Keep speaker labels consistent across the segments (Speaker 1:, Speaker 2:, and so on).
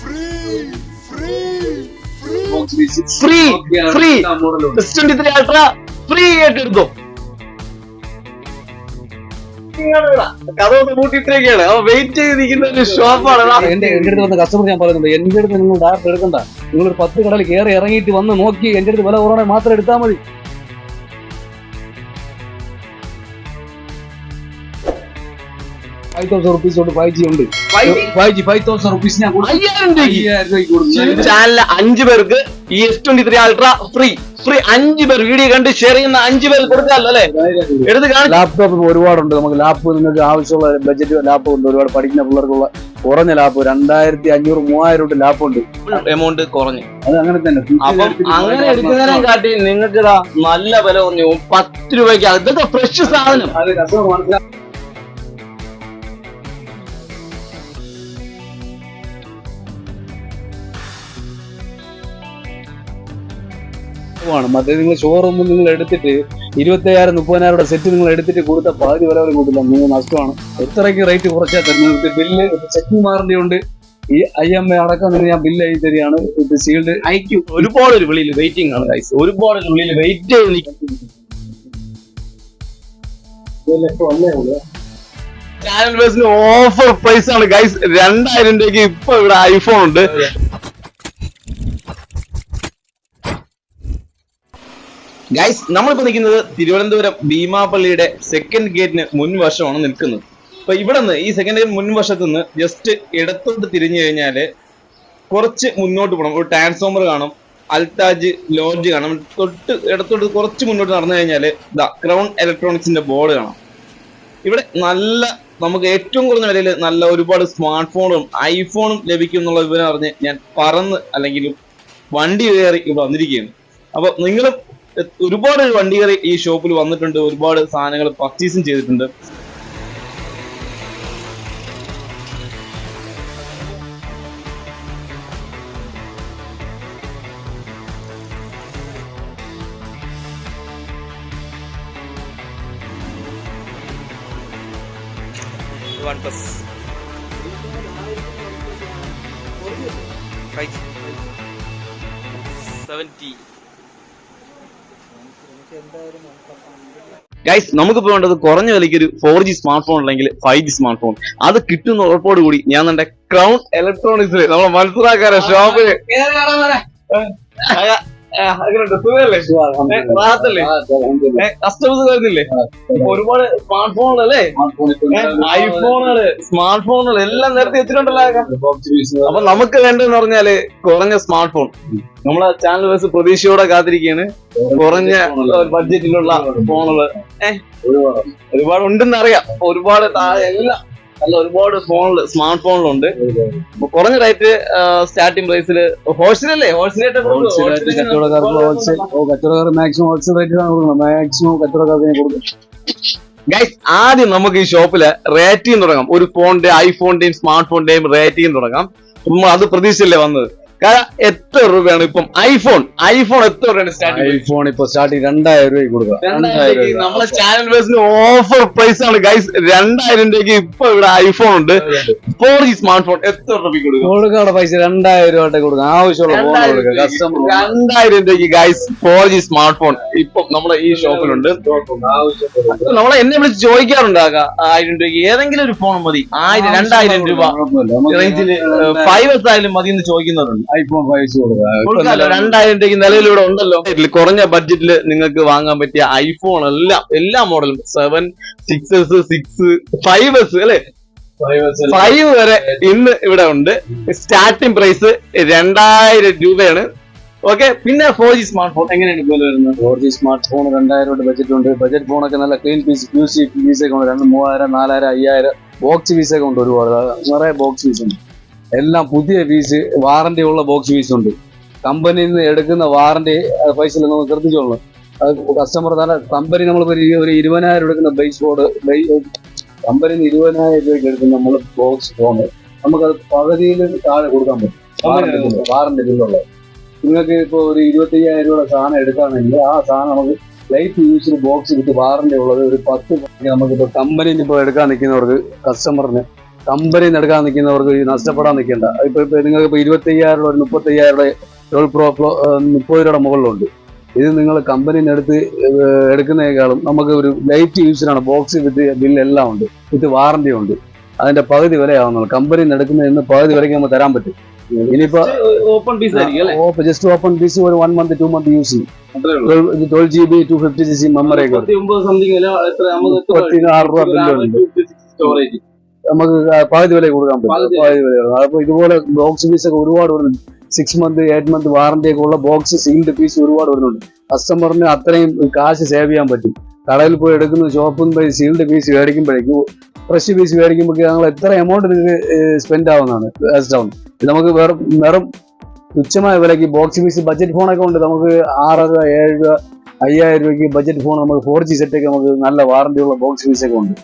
Speaker 1: Free free S23 ultra free ആയിട്ട് എടുത്തോ. കഥ കൂട്ടിയിട്ടേക്കാണ്. അവ വെയിറ്റ് ചെയ്ത് നിൽക്കുന്ന ഒരു ഷോപ്പാണ്.
Speaker 2: എന്റെ അടുത്ത് വന്ന കസ്റ്റമർ ഞാൻ പറയുന്നുണ്ട്, എന്റെ അടുത്ത് നിങ്ങൾ ഡയറക്റ്റ് എടുക്കണ്ട, നിങ്ങളൊരു 10 കടയിൽ കയറി ഇറങ്ങിയിട്ട് വന്ന് നോക്കി എന്റെ അടുത്ത് വില കുറവാണെങ്കിൽ മാത്രം എടുത്താൽ മതി. ₹5,000 കൊണ്ട് 5G ഉണ്ട്. 5,000 rupees ഞാൻ
Speaker 1: 5000 രൂപയ്ക്ക് ചാനലിലെ 5 പേർക്ക് ഈ S23 അൾട്ര ഫ്രീ ഫ്രീ. 5 പേർ വീഡിയോ കണ്ട് ഷെയർ ചെയ്യുന്ന 5 പേർ കൊടുക്കാമല്ലോ അല്ലെ? എടുത്ത് കാണാം.
Speaker 2: ലാപ്ടോപ്പ് ഒരുപാടുണ്ട് നമുക്ക്. ലാപ്പ് നിങ്ങൾക്ക് ആവശ്യമുള്ള ബഡ്ജറ്റ് ലാപ്പ് ഉണ്ട്. ഒരുപാട് പഠിക്കുന്ന പിള്ളേർക്കുള്ള കുറഞ്ഞ ലാപ്പ് 2500-3000 ലാപ്പ് ഉണ്ട്.
Speaker 1: എമൗണ്ട് കുറഞ്ഞു.
Speaker 2: അത് അങ്ങനെ തന്നെ.
Speaker 1: അപ്പം അങ്ങനെ എടുക്കുന്നതിനെ കാട്ടി നിങ്ങൾക്ക് ഇതാ നല്ല വില കുറഞ്ഞു 10 രൂപയ്ക്ക്. ഇതൊക്കെ ഫ്രഷ് സാധനം.
Speaker 2: അത് കസ്റ്റമർ മനസ്സിലാക്കി മറ്റേ നിങ്ങൾ ഷോറൂമിൽ നിങ്ങൾ എടുത്തിട്ട് 25,000-30,000 സെറ്റ് നിങ്ങൾ എടുത്തിട്ട് കൊടുത്ത പകുതി വില വരെ കൂട്ടില്ല, നിങ്ങൾ നഷ്ടമാണ്. എത്രയ്ക്ക് റേറ്റ് കുറച്ചാൽ തരുന്നത്? ബില്ല് ചെക്കിംഗ് മാറേണ്ടി ഉണ്ട്. ഈ IMI അടക്കം നിങ്ങൾ ഞാൻ ബില്ല് എഴുതി തരികയാണ്. ഇത് സീൽഡ്
Speaker 1: അയക്കും. ഒരുപാട് ഒരു വിളിയിൽ വെയിറ്റിംഗ് ആണ് ഗൈസ്. ഒരുപാട് ഒരു വിളിയിൽ വെയിറ്റ് ചെയ്ത് നിൽക്കും. ചാനൽ ബേസിന് ഓഫർ പ്രൈസ് ആണ് ഗൈസ്. 2000 രൂപയ്ക്ക് ഇപ്പൊ ഇവിടെ ഐഫോൺ ഉണ്ട്. ഗൈസ് നമ്മളിപ്പോ നിൽക്കുന്നത് തിരുവനന്തപുരം ഭീമാപള്ളിയുടെ സെക്കൻഡ് ഗേറ്റിന് മുൻവശമാണ് നിൽക്കുന്നത്. അപ്പൊ ഇവിടെ നിന്ന് ഈ സെക്കൻഡ് ഗേറ്റ് മുൻവശത്ത് നിന്ന് ജസ്റ്റ് ഇടത്തോട്ട് തിരിഞ്ഞു കഴിഞ്ഞാല് കുറച്ച് മുന്നോട്ട് പോകണം. ഒരു ട്രാൻസ്ഫോമർ കാണും, അൽതാജ് ലോഡ്ജ് കാണും. തൊട്ട് ഇടത്തോട്ട് കുറച്ച് മുന്നോട്ട് നടന്നു കഴിഞ്ഞാല് ക്രൗൺ ഇലക്ട്രോണിക്സിന്റെ ബോർഡ് കാണാം. ഇവിടെ നല്ല നമുക്ക് ഏറ്റവും കുറഞ്ഞ വിലയിൽ നല്ല ഒരുപാട് സ്മാർട്ട് ഫോണും ഐഫോണും ലഭിക്കും എന്നുള്ള വിവരം അറിഞ്ഞ് ഞാൻ പറന്ന് അല്ലെങ്കിൽ വണ്ടി കയറി ഇവിടെ വന്നിരിക്കുകയാണ്. അപ്പൊ നിങ്ങളും ഒരുപാട് വണ്ടി കയറി ഈ ഷോപ്പിൽ വന്നിട്ടുണ്ട്, ഒരുപാട് സാധനങ്ങൾ പർച്ചേസും ചെയ്തിട്ടുണ്ട്. OnePlus 70. ഗൈസ് നമുക്കിപ്പോ വേണ്ടത് കുറഞ്ഞ വിലയ്ക്ക് ഒരു 4G സ്മാർട്ട് ഫോൺ അല്ലെങ്കിൽ 5G സ്മാർട്ട് ഫോൺ. അത് കിട്ടുന്ന ഉറപ്പോട് കൂടി ഞാൻ എന്റെ ക്രൗൺ ഇലക്ട്രോണിക്സില് നമ്മളെ മനസ്സിലാക്കാറ് ഷോപ്പില് കസ്റ്റമേഴ്സ് വരുന്നില്ലേ? ഒരുപാട് സ്മാർട്ട് ഫോണുകളല്ലേ, ഐഫോണുകള്, സ്മാർട്ട് ഫോണുകൾ എല്ലാം നേരത്തെ എത്തിയിട്ടുണ്ടല്ലോ. അപ്പൊ നമുക്ക് വേണ്ടതെന്ന് പറഞ്ഞാല് കുറഞ്ഞ സ്മാർട്ട് ഫോൺ. നമ്മളെ ചാനൽ ബേസ് പ്രതീക്ഷയോടെ കാത്തിരിക്കുകയാണ്. കുറഞ്ഞ ബഡ്ജറ്റിലുള്ള ഫോണുകൾ ഒരുപാട് ഉണ്ടെന്ന് അറിയാം. ഒരുപാട് എല്ലാം നല്ല ഒരുപാട് ഫോണില് സ്മാർട്ട് ഫോണിലുണ്ട്. കുറഞ്ഞ റേറ്റ് സ്റ്റാർട്ടിംഗ് പ്രൈസില് ഹോൾസെയിലല്ലേ?
Speaker 2: കച്ചവടക്കാർ മാക്സിമം ഹോൾസെയിൽ റേറ്റിലാണ് കൊടുക്കുന്നത്. മാക്സിമം കച്ചവടക്കാർക്ക് കൊടുക്കും.
Speaker 1: ഗൈസ് ആദ്യം നമുക്ക് ഈ ഷോപ്പില് റേറ്റിംഗ് തുടങ്ങാം. ഒരു ഫോണിന്റെ ഐഫോണിന്റെയും സ്മാർട്ട് ഫോണിന്റെയും റേറ്റിംഗ് തുടങ്ങാം. അത് പ്രതീക്ഷയല്ലേ വന്നത്? കാരണം എത്ര രൂപയാണ് ഇപ്പം ഐഫോൺ എത്ര രൂപയാണ് സ്റ്റാർട്ടിംഗ്?
Speaker 2: ഐഫോൺ ഇപ്പൊ സ്റ്റാർട്ടിംഗ് 2000 രൂപയ്ക്ക് കൊടുക്കാം.
Speaker 1: നമ്മളെ ചാനൽ ബേസിന് ഓഫർ പ്രൈസ് ആണ് ഗൈസ്. 2000 രൂപയ്ക്ക് ഇപ്പൊ ഇവിടെ ഐഫോൺ ഉണ്ട്. 4G സ്മാർട്ട് ഫോൺ എത്ര രൂപയ്ക്ക്
Speaker 2: കൊടുക്കാനുള്ള പൈസ 2000 രൂപ കൊടുക്കാം. ആവശ്യമുള്ള
Speaker 1: 2000 രൂപയ്ക്ക് ഗൈസ് 4G സ്മാർട്ട് ഫോൺ ഇപ്പൊ നമ്മുടെ ഈ ഷോപ്പിലുണ്ട്. നമ്മളെ എന്നെ വിളിച്ച് ചോദിക്കാറുണ്ടാകാം 1000 രൂപയ്ക്ക് ഏതെങ്കിലും ഒരു ഫോൺ മതി, 1000-2000 രൂപ റേഞ്ചില് 5S ആയാലും മതി എന്ന് ചോദിക്കുന്നവരുണ്ട്.
Speaker 2: ഐഫോൺ 5 കൊടുക്കാം.
Speaker 1: 2000 രൂപയ്ക്ക് നിലവിലൂടെ ഉണ്ടല്ലോ. കുറഞ്ഞ ബഡ്ജറ്റിൽ നിങ്ങൾക്ക് വാങ്ങാൻ പറ്റിയ ഐഫോൺ എല്ലാ മോഡലും 7, 6S, 6, 5S അല്ലെ 5 വരെ ഇന്ന് ഇവിടെ ഉണ്ട്. സ്റ്റാർട്ടിംഗ് പ്രൈസ് 2000 രൂപയാണ്. ഓക്കെ, പിന്നെ 4G സ്മാർട്ട് ഫോൺ എങ്ങനെയാണ് ഇപ്പോൾ വരുന്നത്?
Speaker 2: 4G സ്മാർട്ട് ഫോൺ 2000 ബഡ്ജറ്റ് ഉണ്ട്. ബഡ്ജറ്റ് ഫോണൊക്കെ നല്ല ക്ലീൻ പീസ് QC പീസൊക്കെ ഉണ്ട്. 3000, 4000, 5000 ബോക്സ് പീസൊക്കെ ഉണ്ട്. ഒരുപാട് നിറയെ ബോക്സ് പീസ് ഉണ്ട്. എല്ലാം പുതിയ പീസ്, വാറന്റി ഉള്ള ബോക്സ് പീസ് ഉണ്ട്. കമ്പനിയിൽ നിന്ന് എടുക്കുന്ന വാറന്റി പൈസ നമ്മൾ ശ്രദ്ധിച്ചോളൂ. അത് കസ്റ്റമർ തന്നെ കമ്പനി നമ്മളിപ്പോൾ ഒരു 20,000 എടുക്കുന്ന ബേസ് ബോർഡ് കമ്പനിയിൽ നിന്ന് 20,000 രൂപയ്ക്ക് എടുക്കുന്ന നമ്മൾ ബോക്സ് ഫോണ് നമുക്കത് പകുതിയിൽ താഴെ കൊടുക്കാൻ പറ്റും. വാറന്റി ബില്ലുള്ള നിങ്ങൾക്ക് ഇപ്പോൾ ഒരു 25,000 രൂപയുടെ സാധനം എടുക്കുകയാണെങ്കിൽ ആ സാധനം നമുക്ക് ലൈഫ് യൂസിന് ബോക്സ് കിട്ടി വാറന്റി ഉള്ളത് ഒരു 10 നമുക്കിപ്പോൾ കമ്പനിയിൽ ഇപ്പോൾ എടുക്കാൻ നിൽക്കുന്നവർക്ക് കസ്റ്റമറിന് കമ്പനി എടുക്കാൻ നിൽക്കുന്നവർക്ക് നഷ്ടപ്പെടാൻ നിൽക്കേണ്ട. ഇപ്പൊ നിങ്ങൾക്ക് ഇപ്പൊ 25,000 ഒരു 35,000 12 Pro 30 രൂപയുടെ മുകളിലുണ്ട്. ഇത് നിങ്ങൾ കമ്പനിയിൽ എടുത്ത് എടുക്കുന്നതിനേക്കാളും നമുക്ക് ഒരു ലൈറ്റ് യൂസിനാണ്. ബോക്സ് വിത്ത് ബില്ല് എല്ലാം ഉണ്ട്, വിത്ത് വാറന്റി ഉണ്ട്. അതിന്റെ പകുതി വിലയാവുന്നുള്ളൂ. കമ്പനിയിൽ നിന്ന് എടുക്കുന്നതിന് പകുതി വിലയ്ക്ക് നമുക്ക് തരാൻ പറ്റും. ഇനിയിപ്പോ
Speaker 1: open piece
Speaker 2: just open piece ഒരു 1 month 2 month യൂസ് ചെയ്യും. 12 GB 256 മെമ്മറി ഒക്കെ 36 രൂപ ബില്ലുണ്ട്. നമുക്ക് പകുതി വില കൊടുക്കാൻ പറ്റും. പകുതി വില. അപ്പൊ ഇതുപോലെ ബോക്സ് പീസ് ഒക്കെ ഒരുപാട് വരുന്നുണ്ട്. 6 month 8 month വാറന്റി ഒക്കെ ഉള്ള ബോക്സ് സീൽഡ് പീസ് ഒരുപാട് വരുന്നുണ്ട്. കസ്റ്റമറിന് അത്രയും കാശ് സേവ് ചെയ്യാൻ പറ്റും. കടയിൽ പോയി എടുക്കുന്ന ഷോപ്പിൽ പോയി സീൽഡ് പീസ് മേടിക്കുമ്പോഴേക്കും ഫ്രഷ് പീസ് മേടിക്കുമ്പോൾ ഞങ്ങൾ എത്ര എമൗണ്ട് നിങ്ങൾക്ക് സ്പെൻഡ് ആവുന്നതാണ് വേസ്റ്റ് ആവുന്നത്. ഇത് നമുക്ക് വെറും തുച്ഛമായ വിലയ്ക്ക് ബോക്സ് പീസ് ബഡ്ജറ്റ് ഫോണൊക്കെ ഉണ്ട്. നമുക്ക് 6 രൂപ 7 രൂപ 5,000 രൂപയ്ക്ക് ബഡ്ജറ്റ് ഫോൺ നമുക്ക് 4G സെറ്റൊക്കെ നമുക്ക് നല്ല വാറന്റിയുള്ള ബോക്സ് പീസൊക്കെ ഉണ്ട്.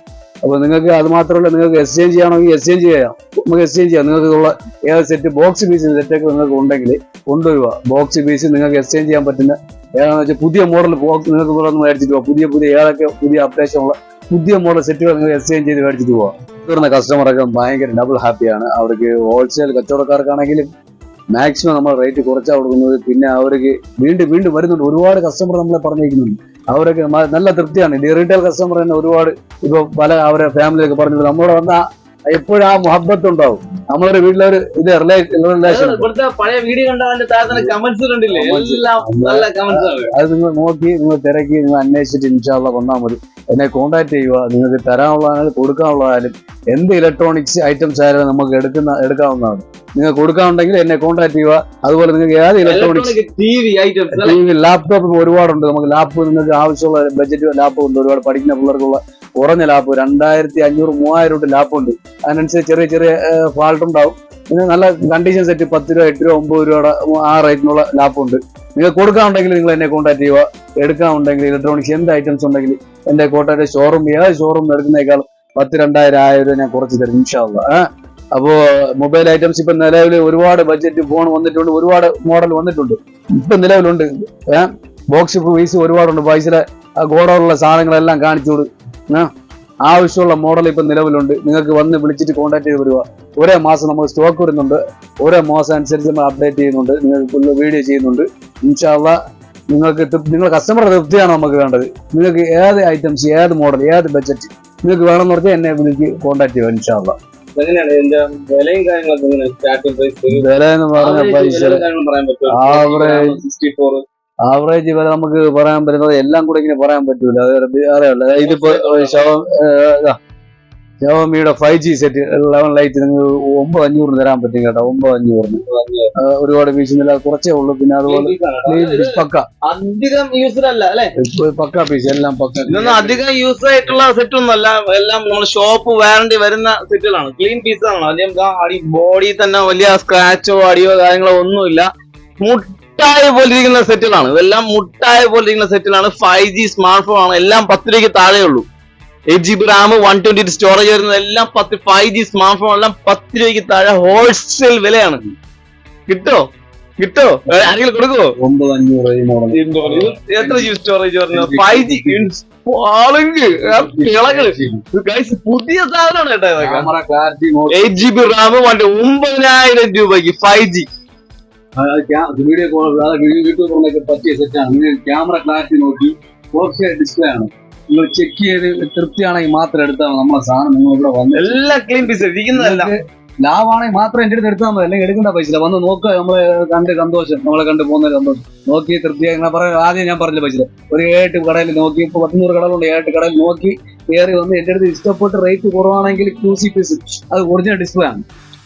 Speaker 2: അപ്പോൾ നിങ്ങൾക്ക് അത് മാത്രമല്ല, നിങ്ങൾക്ക് എക്സ്ചേഞ്ച് ചെയ്യണമെങ്കിൽ എക്സ്ചേഞ്ച് ചെയ്യാം. നമുക്ക് എക്സ്ചേഞ്ച് ചെയ്യാം. നിങ്ങൾക്ക് ഉള്ള ഏത് സെറ്റ് ബോക്സ് പീസ് സെറ്റൊക്കെ നിങ്ങൾക്ക് ഉണ്ടെങ്കിൽ കൊണ്ടുവരിക. ബോക്സ് പീസ് നിങ്ങൾക്ക് എക്സ്ചേഞ്ച് ചെയ്യാൻ പറ്റുന്ന ഏതാണെന്ന് വെച്ചാൽ പുതിയ മോഡൽ ബോക്സ് നിങ്ങൾക്ക് ഇവിടെ നിന്ന് മേടിച്ചിട്ട് പോകാം. പുതിയ ഏതൊക്കെ പുതിയ അപ്ഡേഷൻ ഉള്ള പുതിയ മോഡൽ സെറ്റുകൾ നിങ്ങൾക്ക് എക്സ്ചേഞ്ച് ചെയ്ത് മേടിച്ചിട്ട് പോകാം. വരുന്ന കസ്റ്റമറൊക്കെ ഭയങ്കര ഡബിൾ ഹാപ്പിയാണ്. അവർക്ക് ഹോൾസെയിൽ കച്ചവടക്കാർക്കാണെങ്കിലും മാക്സിമം നമ്മൾ റേറ്റ് കുറച്ചാണ് കൊടുക്കുന്നത്. പിന്നെ അവർക്ക് വീണ്ടും വരുന്നുണ്ട്. ഒരുപാട് കസ്റ്റമർ നമ്മളെ പറഞ്ഞേക്കുന്നുണ്ട്. അവരൊക്കെ നല്ല തൃപ്തിയാണ്. റീറ്റെയിൽ കസ്റ്റമർ തന്നെ ഒരുപാട് ഇപ്പൊ പല അവരെ ഫാമിലിയൊക്കെ പറഞ്ഞിട്ട് നമ്മളോട് വന്നാൽ എപ്പോഴും ആ മുഹബത്ത് ഉണ്ടാവും. നമ്മളൊരു വീട്ടിലൊരു ഇത് റിലേഷൻ
Speaker 1: പഴയ വീഡിയോ കമന്റ്സ് കണ്ടില്ലേ,
Speaker 2: അത് നിങ്ങൾ നോക്കി നിങ്ങൾ തിരക്കി നിങ്ങൾ അന്വേഷിച്ചിട്ട് ഇൻഷാല്ലാ വന്നാൽ മതി. എന്നെ കോൺടാക്ട് ചെയ്യുക. നിങ്ങൾക്ക് തരാനുള്ളതായാലും കൊടുക്കാനുള്ളതായാലും എന്ത് ഇലക്ട്രോണിക്സ് ഐറ്റംസ് ആയാലും നമുക്ക് എടുക്കാവുന്നതാണ്. നിങ്ങൾ കൊടുക്കാനുണ്ടെങ്കിൽ എന്നെ കോൺടാക്ട് ചെയ്യുക. അതുപോലെ നിങ്ങൾക്ക് ഏത് ഇലക്ട്രോണിക്സ് TV ലാപ്ടോപ്പ് ഒരുപാടുണ്ട്. നമുക്ക് ലാപ്പ് നിങ്ങൾക്ക് ആവശ്യമുള്ള ബഡ്ജറ്റ് ലാപ്പ് ഉണ്ട്. ഒരുപാട് പഠിക്കുന്ന പിള്ളേർക്കുള്ള കുറഞ്ഞ ലാപ്പ് 2,500 3,000 ലാപ്പുണ്ട്. അതിനനുസരിച്ച് ചെറിയ ഫാൾട്ട് ഉണ്ടാവും. പിന്നെ നല്ല കണ്ടീഷൻ സെറ്റ് 10 രൂപ 8 രൂപ 9 രൂപയുടെ ആ റേറ്റിനുള്ള ലാപ്പുണ്ട്. നിങ്ങൾ കൊടുക്കാനുണ്ടെങ്കിൽ നിങ്ങൾ എന്നെ കോൺടാക്ട് ചെയ്യുക. എടുക്കാനുണ്ടെങ്കിൽ ഇലക്ട്രോണിക്സ് എന്ത് ഐറ്റംസ് ഉണ്ടെങ്കിൽ എന്റെ കോൺടാക്ട് ഷോറൂം ഏത് ഷോറൂം എടുക്കുന്നേക്കാൾ 10,000 2,000 രൂപ ഞാൻ കുറച്ച് തരും ഇൻഷാല്ലാ. അപ്പോ മൊബൈൽ ഐറ്റംസ് ഇപ്പൊ നിലവിൽ ഒരുപാട് ബഡ്ജറ്റ് ഫോൺ വന്നിട്ടുണ്ട്. ഒരുപാട് മോഡൽ വന്നിട്ടുണ്ട്. ഇപ്പൊ നിലവിലുണ്ട്. ബോക്സ് പീസ് ഒരുപാടുണ്ട്. പൈസയിലെ ഗോഡൗണിലുള്ള സാധനങ്ങളെല്ലാം കാണിച്ചു കൊടുക്കും. ആവശ്യമുള്ള മോഡൽ ഇപ്പൊ നിലവിലുണ്ട്. നിങ്ങൾക്ക് വന്ന് വിളിച്ചിട്ട് കോൺടാക്ട് ചെയ്ത് വരിക. ഒരേ മാസം നമ്മൾ സ്റ്റോക്ക് വരുന്നുണ്ട്. ഓരോ മാസം അനുസരിച്ച് നമ്മൾ അപ്ഡേറ്റ് ചെയ്യുന്നുണ്ട്. നിങ്ങൾക്ക് വീഡിയോ ചെയ്യുന്നുണ്ട്. ഇൻഷാല്ലാ നിങ്ങൾ കസ്റ്റമറുടെ തൃപ്തിയാണ് നമുക്ക് വേണ്ടത്. നിങ്ങൾക്ക് ഏത് ഐറ്റംസ് ഏത് മോഡൽ ഏത് ബഡ്ജറ്റ് നിങ്ങൾക്ക് വേണമെന്ന് പറഞ്ഞാൽ എന്നെ വിളിക്ക് കോൺടാക്ട് ചെയ്യുക ഇൻഷാല്ലാ.
Speaker 1: വില
Speaker 2: എന്ന് പറഞ്ഞ പൈസ ആവറേജ് വില നമുക്ക് പറയാൻ പറ്റുന്നത് എല്ലാം കൂടെ ഇങ്ങനെ പറയാൻ പറ്റൂല. അറിയാമല്ലോ. ഇതിപ്പോ ഷവോമിയുടെ 5G സെറ്റ് 11 ലൈറ്റ് നിങ്ങൾക്ക് 9,500 തരാൻ പറ്റും കേട്ടോ. 9,500 ഒരുപാട് പീസ് കുറച്ചേ ഉള്ളൂ. പിന്നെ അതുപോലെ പക്ക
Speaker 1: അധികം യൂസ്ഡ് അല്ല അല്ലെ,
Speaker 2: പക്ക പീസ് എല്ലാം പക്ക.
Speaker 1: ഇതൊന്നും അധികം യൂസ് ആയിട്ടുള്ള സെറ്റ് ഒന്നും അല്ല. എല്ലാം നമ്മൾ ഷോപ്പ് വാറന്റി വരുന്ന സെറ്റുകളാണ്. ക്ലീൻ പീസാണ്. ആദ്യം ബോഡി തന്നെ വലിയ സ്ക്രാച്ചോ അടിയോ കാര്യങ്ങളോ ഒന്നുമില്ല. മുട്ടായ പോലിരിക്കുന്ന സെറ്റുകളാണ്. ഇതെല്ലാം മുട്ടായ പോലിരിക്കുന്ന സെറ്റുകളാണ്. 5G സ്മാർട്ട് ഫോൺ ആണ്. എല്ലാം 10 രൂപയ്ക്ക് താഴെ ഉള്ളൂ. 8 GB റാം 128 സ്റ്റോറേജ് വരുന്നത് എല്ലാം 5G സ്മാർട്ട് ഫോൺ എല്ലാം 10 രൂപയ്ക്ക് താഴെ ഹോൾസെയിൽ വിലയാണ്. കിട്ടോ ആരെങ്കിലും കൊടുക്കുവോ?
Speaker 2: 9,500
Speaker 1: എത്ര GB സ്റ്റോറേജ് പറഞ്ഞു? 5G പുതിയ സാധനമാണ് കേട്ടോ. 8 GB റാം 9,000 രൂപയ്ക്ക് 5G
Speaker 2: വീഡിയോ യൂട്യൂബറിനൊക്കെ പറ്റിയ സെറ്റാണ്. ക്യാമറ ക്ലാരിറ്റി നോക്കി ഡിസ്പ്ലേ ആണ്. നിങ്ങൾ ചെക്ക് ചെയ്ത് തൃപ്തിയാണെങ്കിൽ മാത്രം എടുത്താൽ നമ്മളെ സാധനം നിങ്ങൾ ഇവിടെ വന്ന്
Speaker 1: എല്ലാ ക്ലീൻ പീസ് ഇരിക്കുന്നതല്ല.
Speaker 2: ലാഭമാണെങ്കിൽ മാത്രം എന്റെ അടുത്ത് എടുത്താൽ മതി. അല്ലെങ്കിൽ എടുക്കേണ്ട പൈസ വന്ന് നോക്കുക. നമ്മളെ കണ്ട് സന്തോഷം, നമ്മളെ കണ്ട് പോകുന്ന സന്തോഷം നോക്കി തൃപ്തിയായി ആദ്യം ഞാൻ പറഞ്ഞ പൈസ ഒരു 7 കടയിൽ നോക്കി. ഇപ്പൊ 100 കടകളുണ്ട്. 7 കടയിൽ നോക്കി കയറി വന്ന് എന്റെ അടുത്ത് ഇഷ്ടപ്പെട്ട് റേറ്റ് കുറവാണെങ്കിൽ QC പീസ് അത് ഒറിജിനൽ ഡിസ്പ്ലേ ആണ്.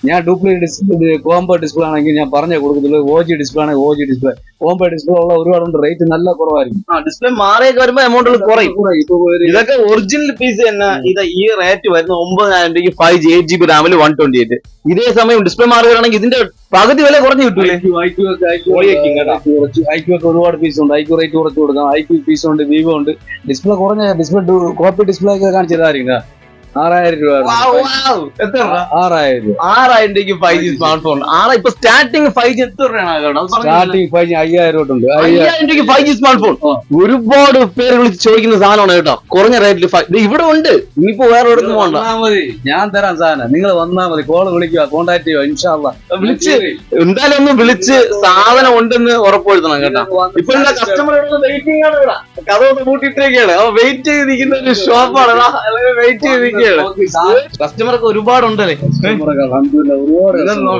Speaker 2: ഞാൻ ഡ്യൂപ്ലിക്കേറ്റ് കോംബോ ഡിസ്പ്ലേ ആണെങ്കിൽ ഞാൻ പറഞ്ഞേ കൊടുക്കത്തുള്ളൂ. OG ഡിസ്പ്ലേ ആണെങ്കിൽ OG ഡിസ്പ്ലേ. കോംബോ ഡിസ്പ്ലേ ഉള്ള ഒരുപാടുണ്ട്. റേറ്റ് നല്ല കുറവായിരിക്കും.
Speaker 1: ഡിസ്പ്ലേ മാറിയൊക്കെ വരുമ്പോ എമൗണ്ട് കുറയും. ഇതൊക്കെ ഒറിജിനൽ പീസ് തന്നെ. ഇത് ഈ റേറ്റ് വരുന്ന 9,000 രൂപയ്ക്ക് 5G 8 GB റാമിൽ 128. ഇതേ സമയം ഡിസ്പ്ലേ മാറുകയാണെങ്കിൽ ഇതിന്റെ പകുതി വില കുറഞ്ഞു കിട്ടൂലേ?
Speaker 2: IQ ഒക്കെ ഒരുപാട് പീസ് ഉണ്ട്. IQ റേറ്റ് കുറച്ച് കൊടുക്കാം. IQ പീസ് ഉണ്ട്. വിവോ ഉണ്ട്. ഡിസ്പ്ലേ കുറഞ്ഞ ഡിസ്പ്ലേ കോപ്പി ഡിസ്പ്ലേ ഒക്കെ കാണിച്ചതായിരിക്കും. 6000 രൂപ.
Speaker 1: എത്ര
Speaker 2: 6000 രൂപ.
Speaker 1: 6000 രൂപയ്ക്ക് 5G സ്മാർട്ട് ഫോൺ. ഇപ്പൊ സ്റ്റാർട്ടിങ് 5G എത്ര രൂപയാണ്?
Speaker 2: Starting 5G 5000 തൊട്ടുണ്ട്.
Speaker 1: 5000 രൂപയ്ക്ക് 5G സ്മാർട്ട് ഫോൺ. ഒരുപാട് പേര് വിളിച്ച് ചോദിക്കുന്ന സാധനമാണ് കേട്ടോ, കുറഞ്ഞ റേറ്റിൽ. ഇവിടെ ഉണ്ട്, ഇനിയിപ്പോ വേറെ എവിടെയും പോകണ്ട.
Speaker 2: മതി, ഞാൻ തരാം സാധനം. നിങ്ങൾ വന്നാൽ മതി, കോള് വിളിക്കുക, കോൺടാക്ട് ചെയ്യുക. ഇൻഷാ അല്ലാഹ്
Speaker 1: വിളിച്ച് എന്തായാലും ഒന്ന് വിളിച്ച് സാധനം ഉണ്ടെന്ന് ഉറപ്പുവരുത്തണം കേട്ടോ. ഇപ്പൊ എന്താ കസ്റ്റമർ വെയിറ്റിംഗ് ആണ് ഇവിടെ, കഥ കൂട്ടിയിട്ടേക്കാണ്. അപ്പൊ വെയിറ്റ് ചെയ്തിരിക്കുന്ന ഒരു ഷോപ്പാണ്, വെയിറ്റ് ചെയ്തിരിക്കുകയാണ്. കസ്റ്റമർക്ക് ഒരുപാടുണ്ടല്ലേ,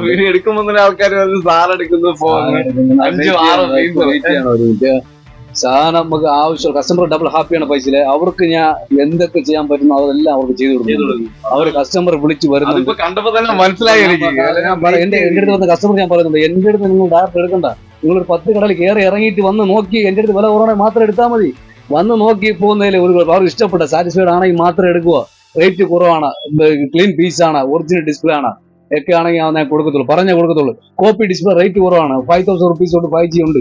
Speaker 1: വീഡിയോ എടുക്കുമ്പോ തന്നെ ആൾക്കാർ സാധനം എടുക്കുന്നു, അഞ്ചും ആറും
Speaker 2: സാധനം നമുക്ക് ആവശ്യം. കസ്റ്റമർ ഡബിൾ ഹാപ്പിയാണ് പൈസയില്. അവർക്ക് ഞാൻ എന്തൊക്കെ ചെയ്യാൻ പറ്റുന്നു അതെല്ലാം അവർക്ക് ചെയ്തു കൊടുക്കും. അവർ കസ്റ്റമർ വിളിച്ച് വരുന്നത്
Speaker 1: കണ്ടപ്പോ തന്നെ മനസ്സിലായി.
Speaker 2: എന്റെ അടുത്ത് വന്ന കസ്റ്റമർ ഞാൻ പറയുന്നുണ്ട്, എന്റെ അടുത്ത് നിങ്ങൾ ഡയറക്റ്റ് എടുക്കണ്ട, നിങ്ങളൊരു 10 കടയിൽ കയറി ഇറങ്ങിയിട്ട് വന്ന് നോക്കി എന്റെ അടുത്ത് വില കുറവാണെങ്കിൽ മാത്രം എടുത്താൽ മതി. വന്ന് നോക്കി പോകുന്നതിൽ ഒരു അവർ ഇഷ്ടപ്പെട്ട സാറ്റിസ്ഫൈഡ് ആണെങ്കിൽ മാത്രം എടുക്കുക. റേറ്റ് കുറവാണ്, ക്ലീൻ പീസാണ്, ഒറിജിനൽ ഡിസ്പ്ലേ ആണ് ഒക്കെ ആണെങ്കിൽ ഞാൻ കൊടുക്കത്തുള്ളൂ, പറഞ്ഞേ കൊടുക്കത്തുള്ളൂ. കോപ്പി ഡിസ്പ്ലേ റേറ്റ് കുറവാണ്. 5000 റുപ്പീസ് കൊണ്ട് 5G ഉണ്ട്.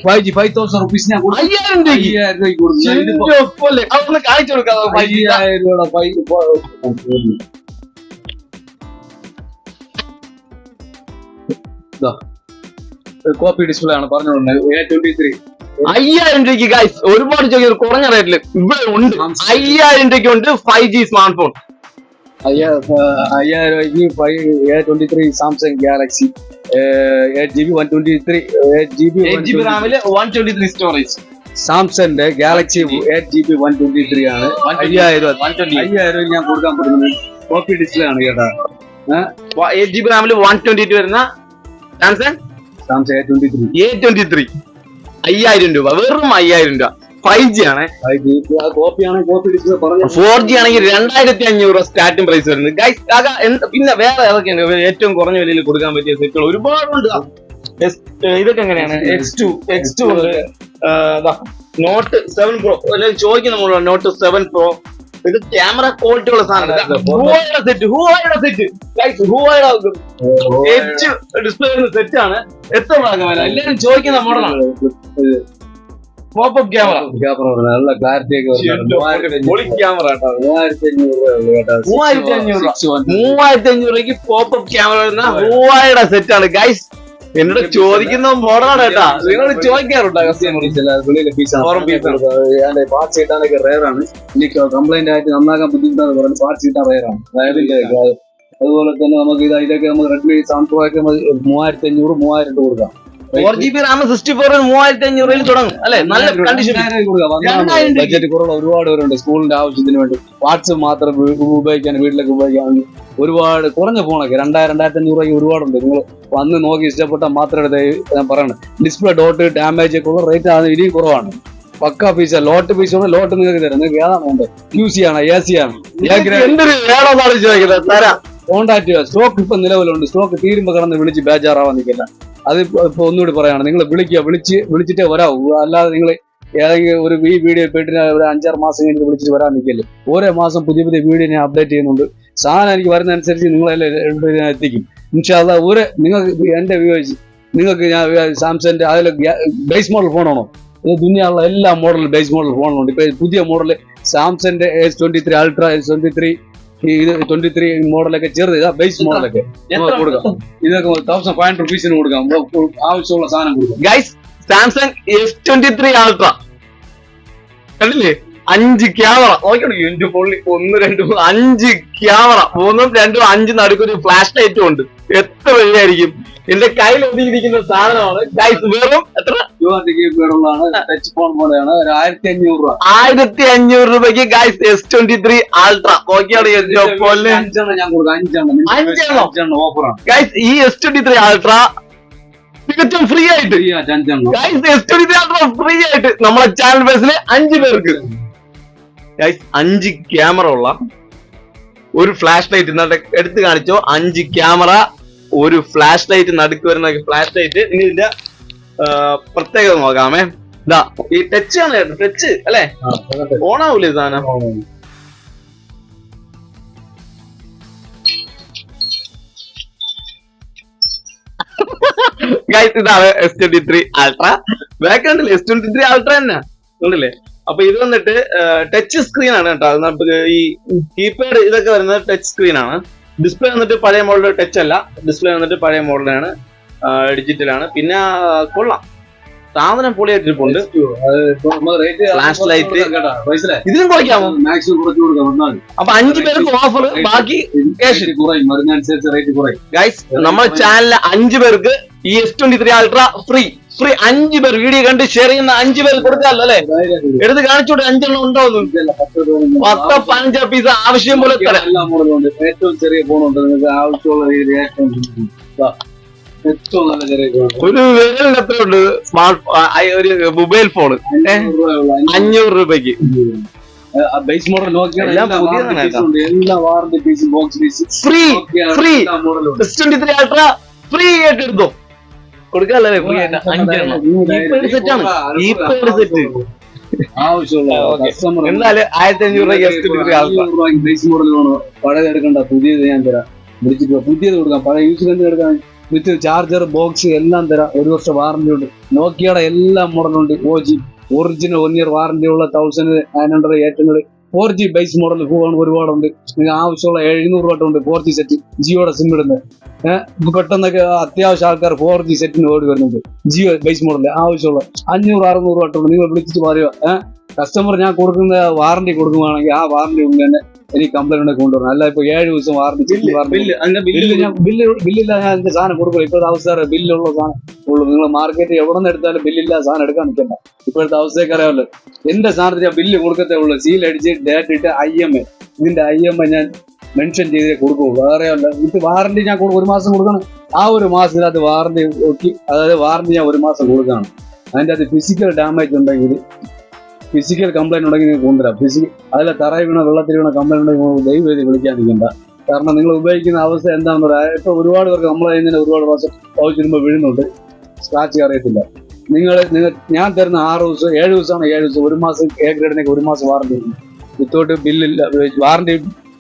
Speaker 2: 5000 റുപ്പീസ് ഞാൻ
Speaker 1: 5000 രൂപയ്ക്ക് കൊടുക്കും. കാണിച്ചു കൊടുക്കാം.
Speaker 2: 5000 രൂപ കോപ്പി ഡിസ്പ്ലേ ആണ് പറഞ്ഞോണ്ട്. A23
Speaker 1: 5000 രൂപയ്ക്ക് ഗൈസ്, ഒരുപാട് ചോദിക്കുന്നത് കുറഞ്ഞ റേറ്റില് ഇവിടെ ഉണ്ട്. 5000 രൂപയ്ക്ക് ഉണ്ട് 5G സ്മാർട്ട് ഫോൺ.
Speaker 2: 5000 രൂപയ്ക്ക് A23 Samsung Galaxy 8GB 8GB
Speaker 1: റാമില് 123 സ്റ്റോറേജ്.
Speaker 2: സാംസങ്ങിന്റെ ഗാലക്സി 8GB 123 ആണ്. 5000 രൂപ. 5000 രൂപ ഞാൻ കൊടുക്കാൻ പറ്റുന്നത്. കോപ്പി ഡിസ്പ്ലേ ആണ് കേട്ടാ.
Speaker 1: 8GB റാമില് 122 വരുന്ന സാംസങ് A23 5000 രൂപ, വെറും 5000 രൂപ. 5G ആണ്. 4G ആണെങ്കിൽ 2500 രൂപ സ്റ്റാർട്ടിംഗ് പ്രൈസ് വരുന്നത് ഗൈസ്. പിന്നെ വേറെ ഏതൊക്കെയാണ് ഏറ്റവും കുറഞ്ഞ വിലയിൽ കൊടുക്കാൻ പറ്റിയ സെറ്റുകൾ? ഒരുപാടുണ്ട്. ഇതൊക്കെ എങ്ങനെയാണ്? X2 ഉണ്ട്. നോട്ട് 7 Pro ചോദിക്കുന്ന നോട്ട് 7 Pro. ഇത് ക്യാമറ ക്വാളിറ്റി ഉള്ള സാധനം. ഹുവായുടെ എച്ച് ഡിസ്പ്ലേ സെറ്റ് ആണ്. എത്ര വില? എല്ലാവരും ചോദിക്കുന്ന മോഡലാണ്. പോപ്പപ്പ് ക്യാമറ,
Speaker 2: നല്ല ക്ലാരിറ്റി ഒക്കെ
Speaker 1: 3500 രൂപയ്ക്ക് പോപ്പപ്പ് ക്യാമറ വരുന്ന ഹുവായുടെ സെറ്റ് ആണ് ഗൈസ്. എന്നോട് ചോദിക്കുന്ന മോഡലാണ് കേട്ടാ. നിങ്ങൾ ചോദിക്കാറുണ്ടോ
Speaker 2: പാർട്സ് കിട്ടാനൊക്കെ റയറാണ്. എനിക്ക് കംപ്ലൈന്റ് ആയിട്ട് നന്നാക്കാൻ ബുദ്ധിമുട്ടാണ് പറഞ്ഞ് പാർട്സ് കിട്ടാൻ റയറാണ്. അതുപോലെ തന്നെ നമുക്ക് ഇതൊക്കെ നമുക്ക് റെഡ്മി സാംസങ് 3500 3000 കൊടുക്കാം.
Speaker 1: 4GB റാം 64 3500 തുടങ്ങും അല്ലെ? നല്ല കണ്ടീഷൻ.
Speaker 2: ബഡ്ജറ്റ് കുറവുള്ള ഒരുപാട് പേരുണ്ട് സ്കൂളിന്റെ ആവശ്യത്തിന് വേണ്ടി. വാട്സ്ആപ്പ് മാത്രം ഉപയോഗിക്കാൻ, വീട്ടിലേക്ക് ഉപയോഗിക്കാൻ ഒരുപാട് കുറഞ്ഞ ഫോണൊക്കെ 2000-2500 രൂപയ്ക്ക് ഒരുപാടുണ്ട്. നിങ്ങൾ വന്ന് നോക്കി ഇഷ്ടപ്പെട്ടാൽ മാത്രം എടുത്ത് ഞാൻ പറയണം. ഡിസ്പ്ലേ ഡോട്ട് ഡാമേജ് ഒക്കെ ഉള്ള റേറ്റ് ആണ് ഇനിയും കുറവാണ്. പക്ക പീസ് ലോട്ട് പീസ് ഉണ്ട്. ലോട്ട് നിങ്ങൾക്ക് തരാം. നിങ്ങൾക്ക് ഏതാണ് വേണ്ടത്? QC ആണ്, AC ആണ്, കോൺടാക്ട് ചെയ്യുക. സ്റ്റോക്ക് ഇപ്പൊ നിലവിലുണ്ട്. സ്റ്റോക്ക് തീരുമ്പോ കിടന്ന് വിളിച്ച് ബേജാറാവാൻ നിൽക്കില്ല. അത് ഇപ്പൊ ഒന്നുകൂടി പറയാണ്, നിങ്ങൾ വിളിക്കുക, വിളിച്ചിട്ടേ വരാവൂ. അല്ലാതെ നിങ്ങൾ ഏതെങ്കിലും ഒരു ഈ വീഡിയോ പോയിട്ട് ഒരു 5-6 മാസം കഴിഞ്ഞ് വിളിച്ചിട്ട് വരാൻ നിൽക്കല്ലേ. ഓരോ മാസം പുതിയ വീഡിയോ ഞാൻ അപ്ഡേറ്റ് ചെയ്യുന്നുണ്ട്. സാധനം എനിക്ക് വരുന്നതനുസരിച്ച് നിങ്ങളെല്ലാം എത്തിക്കും ഇൻഷാ അല്ലാഹ്. നിങ്ങൾക്ക് എന്റെ ഉപയോഗിച്ച് നിങ്ങൾക്ക് ഞാൻ സാംസങ്ങിന്റെ അതിൽ ബേസ് മോഡൽ ഫോണാണോ? ദുനിയാവുള്ള എല്ലാ മോഡലും ബേസ് മോഡൽ ഫോണുണ്ട്. ഇപ്പൊ പുതിയ മോഡൽ സാംസങ്ങിന്റെ S23 അൾട്ര, S23 23 മോഡലൊക്കെ ചെറുത് ബേസ് മോഡലൊക്കെ കൊടുക്കാം. ഇതൊക്കെ 1500 റുപ്പീസിന് കൊടുക്കാം. ആവശ്യമുള്ള സാധനം കൊടുക്കാം
Speaker 1: ഗൈസ്. സാംസങ് S23 അൾട്ര കണ്ടില്ലേ? 5 ക്യാമറ നോക്കണം. 1 2 3 5 ക്യാമറ, 3 2 5 നടുക്കൊരു ഫ്ലാഷ് ലൈറ്റും ഉണ്ട്. എത്ര വലുതായിരിക്കും? എന്റെ കയ്യിൽ ഒതുങ്ങിയിരിക്കുന്ന സാധനമാണ് ഗൈസ്. വെറും എത്ര?
Speaker 2: ടച്ച് ഫോൺ പോലെയാണ്. 1500 രൂപ.
Speaker 1: 1500 രൂപയ്ക്ക് ഗൈസ് S23 അൾട്ര നോക്കിയാണ്.
Speaker 2: 5 ഞാൻ കൊടുക്കാം. 5 ഓഫറാണ്
Speaker 1: ഗൈസ്. ഈ S23 അൾട്ര തികച്ചും ഫ്രീ ആയിട്ട് ഗൈസ്. S23 അൾട്ര ഫ്രീ ആയിട്ട് നമ്മളെ ചാനൽ ബേസിൽ 5 പേർക്ക് ഗൈസ് 5 ക്യാമറ ഉള്ള ഒരു ഫ്ലാഷ് ലൈറ്റ് എടുത്ത് കാണിച്ചോ. 5 ക്യാമറ, ഒരു ഫ്ലാഷ് ലൈറ്റ്, നടുക്ക് വരുന്ന ഫ്ലാഷ് ലൈറ്റ്. ഇനി ഇതിന്റെ പ്രത്യേകത നോക്കാമേ. ഇതാ ഈ ടച്ച് ആണ് കേട്ടോ. ടച്ച് അല്ലെ? ഓണാവൂലേ സാധനം? ഗൈസ് ഇതാണ് S23 അൾട്ര. ബാക്ക്ഗ്രൗണ്ടിൽ S23 അൾട്ര തന്നെ ഉണ്ടല്ലേ? അപ്പൊ ഇത് വന്നിട്ട് ടച്ച് സ്ക്രീൻ ആണ് കേട്ടോ. നമുക്ക് ഈ കീപാഡ് ഇതൊക്കെ വരുന്നത് ടച്ച് സ്ക്രീൻ ആണ്. ഡിസ്പ്ലേ വന്നിട്ട് പഴയ മോഡൽ ടച്ച് അല്ല, ഡിസ്പ്ലേ വന്നിട്ട് പഴയ മോഡലാണ്, ഡിജിറ്റൽ ആണ്. പിന്നെ കൊള്ളാം, സാധനം പൊളിയായിട്ടിരിപ്പുണ്ട്. ഫ്ലാഷ് ലൈറ്റ് ഇതിനും കുറയ്ക്കാമോ? അപ്പൊ 5 പേർക്ക് ഓഫർ, ബാക്കി ക്യാഷ്. ഗൈസ് നമ്മുടെ ചാനലിലെ 5 പേർക്ക് ഈ S23 അൾട്ര ഫ്രീ. 5 പേർ വീഡിയോ കണ്ട് ഷെയർ ചെയ്യുന്ന 5 പേർ കൊടുക്കാമല്ലോ അല്ലെ? എടുത്ത് കാണിച്ചോട്ടെ 5 എണ്ണം ഉണ്ടോ? 10-15 പീസ് ആവശ്യം പോലെ തരാം.
Speaker 2: ഏറ്റവും ചെറിയ ഫോണുണ്ട്, നിങ്ങൾക്ക് ആവശ്യമുള്ള രീതിയിൽ
Speaker 1: ഒരു വിരലിന് എത്ര ഉണ്ട് സ്മാർട്ട് ഒരു മൊബൈൽ ഫോൺ? 500 രൂപയ്ക്ക്.
Speaker 2: ബേസ് മോഡൽ നോക്കിയാണ്
Speaker 1: എല്ലാ
Speaker 2: വാറന്റി പീസും box piece
Speaker 1: free. S23 ultra free ആയിട്ട് എടുത്തോ, കൊടുക്കാല്ലേ? ഫ്രീ ആയിട്ട് 5 എണ്ണം. സെറ്റ് ആണ്, സെറ്റ്
Speaker 2: ആവശ്യമുള്ള
Speaker 1: എന്നാല് 1500 രൂപയ്ക്ക്
Speaker 2: ബേസ് മോഡൽ വേണോ? പഴയത് എടുക്കണ്ട, പുതിയത് ഞാൻ തരാം. വിളിച്ചിട്ട് പുതിയത് കൊടുക്കാം, പഴയ യൂസ് എന്ത് എടുക്കാൻ വിത്ത് ചാർജർ ബോക്സ് എല്ലാം തരാം. 1 വർഷം വാറന്റി ഉണ്ട്. നോക്കിയുടെ എല്ലാ മോഡലുണ്ട്. 4G ഒറിജിനൽ 1 ഇയർ വാറന്റി ഉള്ള 1900 800 4G ബേസ് മോഡൽ ഒരുപാടുണ്ട്. നിങ്ങൾക്ക് ആവശ്യമുള്ള 700 രൂപ 4G സെറ്റ് ജിയോയുടെ സിം ഇടുന്നത്. പെട്ടെന്നൊക്കെ അത്യാവശ്യം ആൾക്കാർ 4G സെറ്റിന് ഓടി വരുന്നുണ്ട്. ജിയോ ബേസ് മോഡൽ ആവശ്യമുള്ള 500-600 രൂപ നിങ്ങൾ വിളിച്ചിട്ട് പറയുക കസ്റ്റമർ ഞാൻ കൊടുക്കുന്ന വാറന്റി കൊടുക്കുകയാണെങ്കിൽ ആ വാറന്റി കൊണ്ട് തന്നെ എനിക്ക് കംപ്ലൈന്റ് കൊണ്ടുവരണം. അല്ല ഇപ്പൊ 7 ദിവസം വാറന്റി ബില്ലില്ല, ഞാൻ എന്റെ സാധനം കൊടുക്കില്ല. ഇപ്പോഴത്തെ അവസ്ഥ ബില്ലുള്ള സാധനം ഉള്ളൂ. നിങ്ങൾ മാർക്കറ്റ് എവിടെ നിന്ന് എടുത്താലും ബില്ലില്ല സാധനം എടുക്കാൻ നിൽക്കണ്ട. ഇപ്പോഴത്തെ അവസ്ഥയൊക്കെ അറിയാമല്ലോ. എന്റെ സാധനത്തിൽ ഞാൻ ബില്ല് കൊടുക്കത്തേ ഉള്ളൂ. സീൽ അടിച്ച് ഡേറ്റ് ഇട്ട് IMI, ഇതിന്റെ IMI ഞാൻ മെൻഷൻ ചെയ്തേ കൊടുക്കുള്ളൂ. അറിയാമല്ലോ. ഇത് വാറന്റി ഞാൻ 1 മാസം കൊടുക്കണം. ആ 1 മാസത്തിനകത്ത് വാറന്റി നോക്കി, അതായത് വാറന്റി ഞാൻ 1 മാസം കൊടുക്കണം. അതിൻ്റെ അത് ഫിസിക്കൽ ഡാമേജ് ഉണ്ടെങ്കിൽ, ഫിസിക്കൽ കംപ്ലൈന്റ് ഉണ്ടെങ്കിൽ നിങ്ങൾ കൊണ്ടുവരാം. അതിലെ തറയിൽ വീണ വെള്ളത്തിൽ വീണ കംപ്ലൈന്റ് ഉണ്ടെങ്കിൽ ദയവേദി വിളിക്കാൻ നിൽക്കണ്ട. കാരണം നിങ്ങൾ ഉപയോഗിക്കുന്ന അവസ്ഥ എന്താണെന്ന് പറയാം. ഇപ്പോൾ ഒരുപാട് പേർക്ക് നമ്മളെ കഴിഞ്ഞാൽ ഒരുപാട് പ്രാവശ്യം ചോദിച്ചിരുമ്പോൾ വീഴുന്നുണ്ട്, സ്ക്രാച്ച് അറിയത്തില്ല. ഞാൻ തരുന്ന 6 ദിവസം 7 ദിവസമാണ് 7 ദിവസം 1 മാസം A ഗ്രേഡിനൊക്കെ 1 മാസം വാറന്റി ഉണ്ട്. വിത്തോട്ട് ബില്ലില്ല, വാറന്റി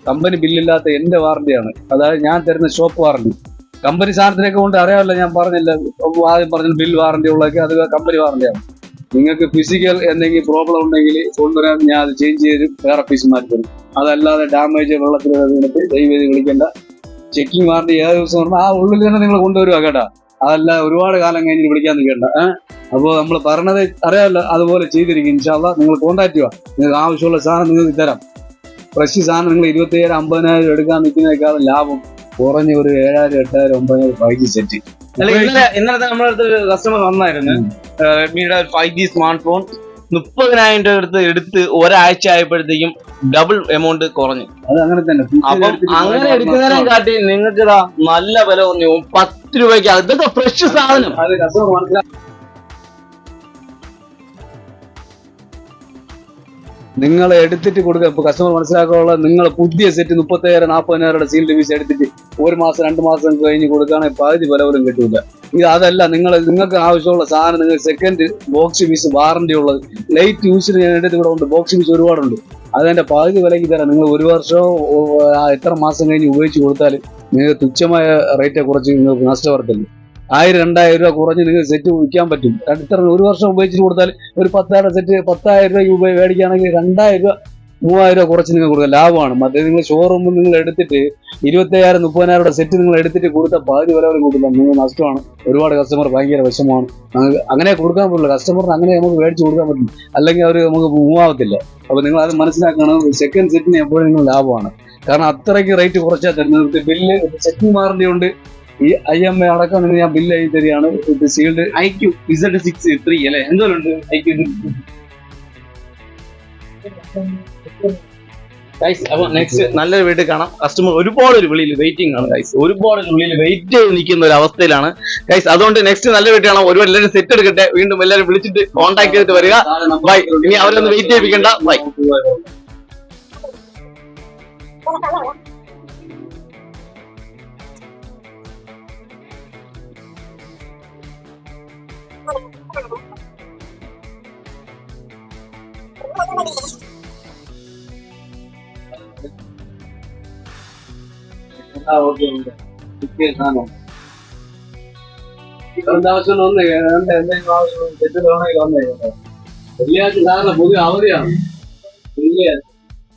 Speaker 2: കമ്പനി ബില്ലില്ലാത്ത എന്റെ വാറന്റിയാണ്. അതായത് ഞാൻ തരുന്ന ഷോപ്പ് വാറന്റി. കമ്പനി സാധനത്തിനൊക്കെ കൊണ്ട് അറിയാമല്ലോ, ഞാൻ പറഞ്ഞില്ല ആദ്യം പറഞ്ഞ ബിൽ വാറന്റി ഉള്ളതൊക്കെ അത് കമ്പനി വാറന്റിയാണ്. നിങ്ങൾക്ക് ഫിസിക്കൽ എന്തെങ്കിലും പ്രോബ്ലം ഉണ്ടെങ്കിൽ കൊണ്ടുവരാൻ ഞാൻ അത് ചേഞ്ച് ചെയ്ത് വേറെ പീസ് മാറ്റി തരും. അതല്ലാതെ ഡാമേജ് വെള്ളത്തിൽ വീണിട്ട് ദയവേദി വിളിക്കേണ്ട. ചെക്കിംഗ് വാറന്റി 7 ദിവസം പറഞ്ഞാൽ ആ ഉള്ളിൽ തന്നെ നിങ്ങൾ കൊണ്ടുവരുക കേട്ടാ. അതല്ല ഒരുപാട് കാലം കഴിഞ്ഞ് വിളിക്കാൻ നിൽക്കേണ്ട. അപ്പോൾ നമ്മൾ പറഞ്ഞത് അറിയാമല്ലോ, അതുപോലെ ചെയ്തിരിക്കും. ഇൻഷാ അല്ലാഹ് നിങ്ങൾ കോൺടാക്ട് ചെയ്യുക. നിങ്ങൾക്ക് ആവശ്യമുള്ള സാധനം നിങ്ങൾക്ക് തരാം. ഫ്രഷ് സാധനം നിങ്ങൾ 27,000-50,000 എടുക്കാൻ നിൽക്കുന്നതിനേക്കാളും ലാഭം കുറഞ്ഞ ഒരു 7,000-8,000 9,000 5G സെറ്റ്.
Speaker 1: ഇന്നലത്തെ നമ്മുടെ അടുത്ത് കസ്റ്റമർ വന്നായിരുന്നു. റെഡ്മിയുടെ 5G സ്മാർട്ട് ഫോൺ 30,000 രൂപ എടുത്ത് ഒരാഴ്ച ആയപ്പോഴത്തേക്കും ഡബിൾ എമൗണ്ട് കുറഞ്ഞു.
Speaker 2: അത് അങ്ങനെ തന്നെ.
Speaker 1: അപ്പം അങ്ങനെ എടുക്കുന്നതിനെ കാട്ടി നിങ്ങൾക്ക് നല്ല വില കുറഞ്ഞു 10 രൂപയ്ക്ക്. അതൊക്കെ ഫ്രഷ് സാധനം.
Speaker 2: അത് കസ്റ്റമർ മനസ്സിലാക്കി നിങ്ങൾ എടുത്തിട്ട് കൊടുക്കുക. ഇപ്പൊ കസ്റ്റമർ മനസ്സിലാക്കാനുള്ള നിങ്ങൾ പുതിയ സെറ്റ് 30,000-40,000 സീൽഡ് പീസ് എടുത്തിട്ട് 1 മാസം 2 മാസം കഴിഞ്ഞ് കൊടുക്കുകയാണെങ്കിൽ പകുതി വില പോലും കിട്ടില്ല. ഇത് അതല്ല, നിങ്ങൾക്ക് ആവശ്യമുള്ള സാധനം നിങ്ങൾ സെക്കൻഡ് ബോക്സ് പീസ് വാറന്റി ഉള്ളത് ലൈറ്റ് യൂസിന് ഞാൻ എടുത്ത് ഇവിടെ ഉണ്ട്. ബോക്സ് പീസ് ഒരുപാടുണ്ട്. അതിന്റെ പകുതി വിലയ്ക്ക് തരാം. നിങ്ങൾ 1 വർഷം എത്ര മാസം കഴിഞ്ഞ് ഉപയോഗിച്ച് കൊടുത്താൽ നിങ്ങൾക്ക് തുച്ഛമായ റേറ്റെ കുറച്ച് നിങ്ങൾക്ക് നഷ്ടവർത്തില്ല. 1,000-2,000 രൂപ കുറഞ്ഞ് നിങ്ങൾക്ക് സെറ്റ് വിൽക്കാൻ പറ്റും. ഇത്ര 1 വർഷം ഉപയോഗിച്ചിട്ട് കൊടുത്താൽ ഒരു 10,000 സെറ്റ് 10,000 രൂപയ്ക്ക് മേടിക്കുകയാണെങ്കിൽ 2,000 രൂപ 3,000 രൂപ കുറച്ച് നിങ്ങൾക്ക് കൊടുക്കുക, ലാഭമാണ്. മറ്റേ നിങ്ങൾ ഷോറൂമിൽ നിങ്ങൾ എടുത്തിട്ട് 25,000-30,000 സെറ്റ് നിങ്ങൾ എടുത്തിട്ട് കൊടുത്താൽ പകുതി വില വരെ കൂട്ടില്ല. നിങ്ങൾ നഷ്ടമാണ്. ഒരുപാട് കസ്റ്റമർ ഭയങ്കര വിഷമമാണ്. അങ്ങനെ കൊടുക്കാൻ പറ്റില്ല. കസ്റ്റമറിന് അങ്ങനെ നമുക്ക് മേടിച്ച് കൊടുക്കാൻ പറ്റില്ല, അല്ലെങ്കിൽ അവർ നമുക്ക് മൂവ് ആവത്തില്ല. അപ്പോൾ നിങ്ങൾ അത് മനസ്സിലാക്കണം. സെക്കൻഡ് സെറ്റിന് എപ്പോഴും നിങ്ങൾ ലാഭമാണ്. കാരണം അത്രയ്ക്ക് റേറ്റ് കുറച്ചാൽ തരുന്നത്. ബില്ല് സെറ്റിംഗ് വാറന്റി ഉണ്ട്. ഈ IMI അടക്കം നിങ്ങൾ ഞാൻ ബില്ല് എഴുതി തരികയാണ്. ഇത് സീൽഡ്
Speaker 1: IQ Z63 അല്ലെ? എന്തോലുണ്ട് IQ? ഗൈസ്, അപ്പൊ നെക്സ്റ്റ് നല്ലൊരു വീട്ടിൽ കാണാം. കസ്റ്റമർ ഒരുപാട് വിളിയിൽ വെയിറ്റിംഗ് ആണ് ഗൈസ്. ഒരുപാട് വിളിയിൽ വെയിറ്റ് ചെയ്ത് നിൽക്കുന്ന ഒരു അവസ്ഥയിലാണ് ഗൈസ്. അതുകൊണ്ട് നെക്സ്റ്റ് നല്ല വീട്ടിൽ കാണാം. ഒരുപാട് എല്ലാവരും സെറ്റ് എടുക്കട്ടെ. വീണ്ടും എല്ലാവരും വിളിച്ചിട്ട് കോൺടാക്ട് ചെയ്തിട്ട് വരിക. ബൈ. ഇനി അവരൊന്ന് വെയിറ്റ് ചെയ്യിപ്പിക്കണ്ട. ബൈ.
Speaker 2: ആവശ്യം വന്നേ എന്തെങ്കിലും ആവശ്യം സെറ്റ് വേണമെങ്കിൽ വന്നേ. വെള്ളിയാഴ്ച സാറിന് പുതിയ അവധിയാണ്. വെള്ളിയാഴ്ച